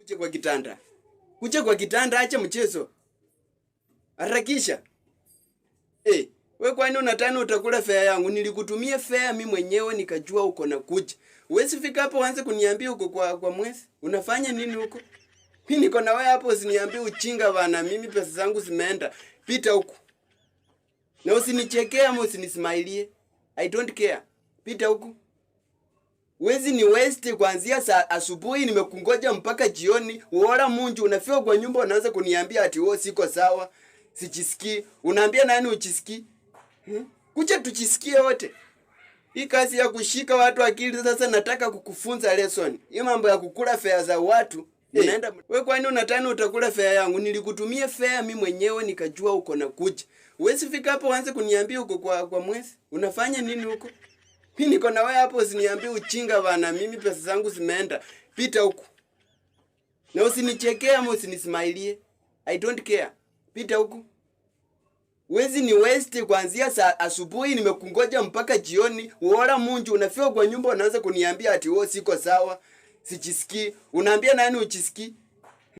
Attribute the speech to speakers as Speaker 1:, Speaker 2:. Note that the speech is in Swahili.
Speaker 1: Kuja kwa kitanda. Kuja kwa kitanda, acha mchezo. Harakisha. We kwani unatani utakula fare yangu? Nilikutumia fare mimi mwenyewe nikajua uko na kuja. Huwezi fika hapo uanze kuniambia uko kwa mwezi. Unafanya nini huko? Mimi niko na wewe hapo usiniambie uchinga bana, mimi pesa zangu zimeenda. Pita huko. Na usinichekee ama usinismailie. I don't care. Pita huko. Wezi ni waste kuanzia saa asubuhi nimekungoja mpaka jioni. Uora munju unafika kwa nyumba unaanza kuniambia ati wewe siko sawa. Sijisikii. Unaambia nani ujisikii? Kuja tujisikie wote. Hii kazi ya kushika watu akili sasa nataka kukufunza lesson. Hii mambo ya kukula fare za watu. Unaenda wewe kwani unatani utakula fare yangu? Nilikutumia fare mimi mwenyewe nikajua uko na kuja. Huwezi fika hapo uanze kuniambia uko kwa mwezi. Unafanya nini huko? Mimi niko na wewe hapo usiniambie uchinga bana, mimi pesa zangu zimeenda. Pita huko. Na usinichekee ama usinismailie. I don't care. Pita huko. Wezi ni waste kuanzia saa asubuhi nimekungoja mpaka jioni. Uora munju unafika kwa nyumba unaanza kuniambia ati wewe siko sawa. Sijisikii. Unaambia nani ujisikii?